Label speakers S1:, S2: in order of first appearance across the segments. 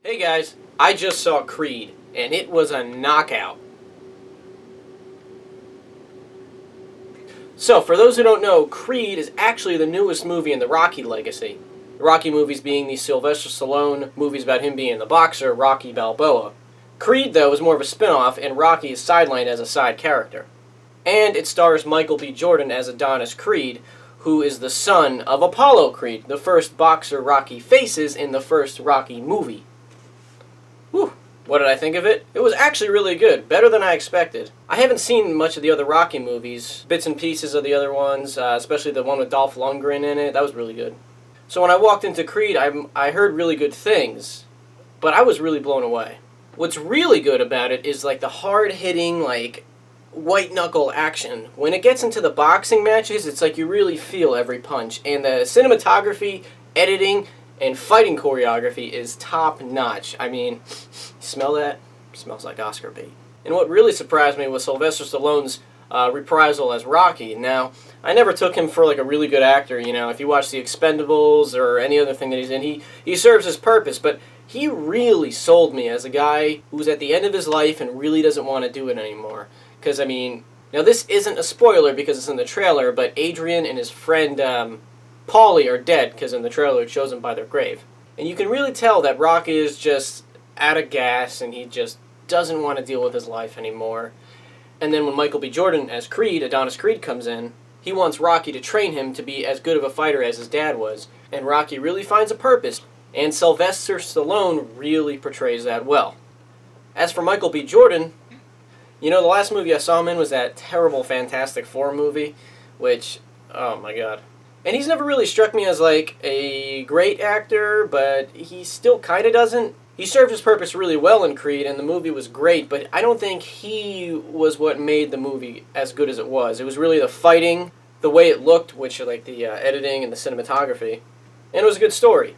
S1: Hey guys, I just saw Creed, and it was a knockout. So, for those who don't know, Creed is actually the newest movie in the Rocky legacy. The Rocky movies being the Sylvester Stallone movies about him being the boxer, Rocky Balboa. Creed, though, is more of a spin-off, and Rocky is sidelined as a side character. And it stars Michael B. Jordan as Adonis Creed, who is the son of Apollo Creed, the first boxer Rocky faces in the first Rocky movie. Whew. What did I think of it? It was actually really good, better than I expected. I haven't seen much of the other Rocky movies, bits and pieces of the other ones, especially the one with Dolph Lundgren in it. That was really good. So when I walked into Creed, I heard really good things, but I was really blown away. What's really good about it is like the hard-hitting, like white-knuckle action. When it gets into the boxing matches, it's like you really feel every punch, and the cinematography, editing, and fighting choreography is top-notch. I mean, smell that? Smells like Oscar bait. And what really surprised me was Sylvester Stallone's reprisal as Rocky. Now, I never took him for like a really good actor, you know. If you watch The Expendables or any other thing that he's in, he serves his purpose, but he really sold me as a guy who's at the end of his life and really doesn't want to do it anymore. Because, I mean, now this isn't a spoiler because it's in the trailer, but Adrian and his friend Paulie are dead because in the trailer it shows them by their grave. And you can really tell that Rocky is just out of gas and he just doesn't want to deal with his life anymore. And then when Michael B. Jordan as Creed, Adonis Creed, comes in, he wants Rocky to train him to be as good of a fighter as his dad was. And Rocky really finds a purpose, and Sylvester Stallone really portrays that well. As for Michael B. Jordan, you know, the last movie I saw him in was that terrible Fantastic Four movie, which, oh my god. And he's never really struck me as, like, a great actor, but he still kind of doesn't. He served his purpose really well in Creed, and the movie was great, but I don't think he was what made the movie as good as it was. It was really the fighting, the way it looked, which, like, the editing and the cinematography, and it was a good story.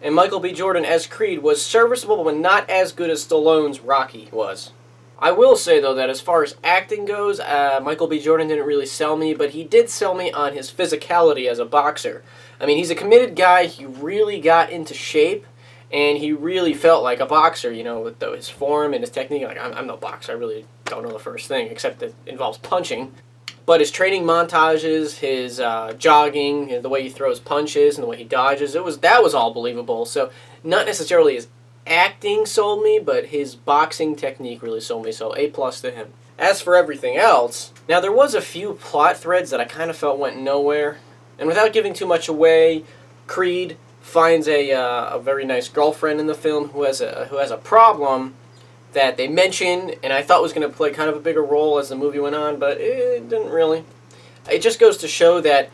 S1: And Michael B. Jordan as Creed was serviceable, but not as good as Stallone's Rocky was. I will say, though, that as far as acting goes, Michael B. Jordan didn't really sell me, but he did sell me on his physicality as a boxer. I mean, he's a committed guy, he really got into shape, and he really felt like a boxer, you know, with his form and his technique. Like, I'm no boxer, I really don't know the first thing, except that it involves punching. But his training montages, his jogging, the way he throws punches, and the way he dodges, that was all believable. So, not necessarily his acting sold me, but his boxing technique really sold me, so A+ to him. As for everything else, now there was a few plot threads that I kind of felt went nowhere, and without giving too much away, Creed finds a very nice girlfriend in the film who has a problem that they mention, and I thought was going to play kind of a bigger role as the movie went on, but it didn't really. It just goes to show that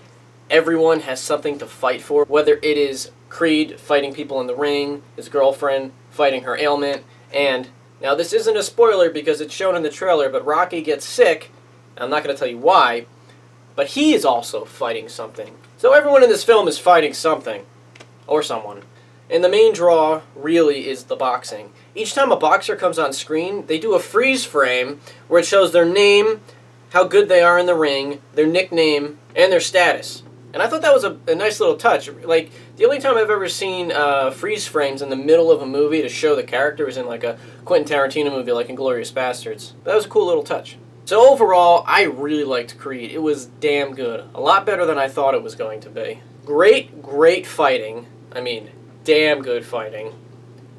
S1: everyone has something to fight for, whether it is Creed fighting people in the ring, his girlfriend fighting her ailment, and now this isn't a spoiler because it's shown in the trailer, but Rocky gets sick. I'm not going to tell you why, but he is also fighting something. So everyone in this film is fighting something, or someone. And the main draw really is the boxing. Each time a boxer comes on screen, they do a freeze frame where it shows their name, how good they are in the ring, their nickname, and their status. And I thought that was a nice little touch. Like, the only time I've ever seen freeze frames in the middle of a movie to show the character was in like a Quentin Tarantino movie like Inglourious Basterds. That was a cool little touch. So overall, I really liked Creed. It was damn good. A lot better than I thought it was going to be. Great fighting. I mean, damn good fighting.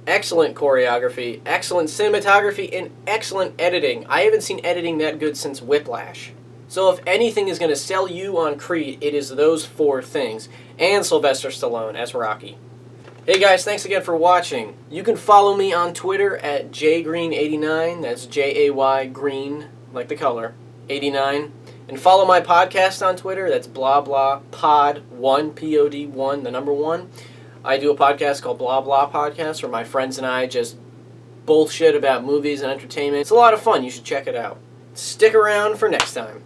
S1: Excellent choreography, excellent cinematography, and excellent editing. I haven't seen editing that good since Whiplash. So if anything is going to sell you on Creed, it is those four things, and Sylvester Stallone as Rocky. Hey guys, thanks again for watching. You can follow me on Twitter at jgreen89, that's J-A-Y green, like the color, 89. And follow my podcast on Twitter, that's blah blah pod1, P-O-D-1, the number 1. I do a podcast called Blah Blah Podcast where my friends and I just bullshit about movies and entertainment. It's a lot of fun, you should check it out. Stick around for next time.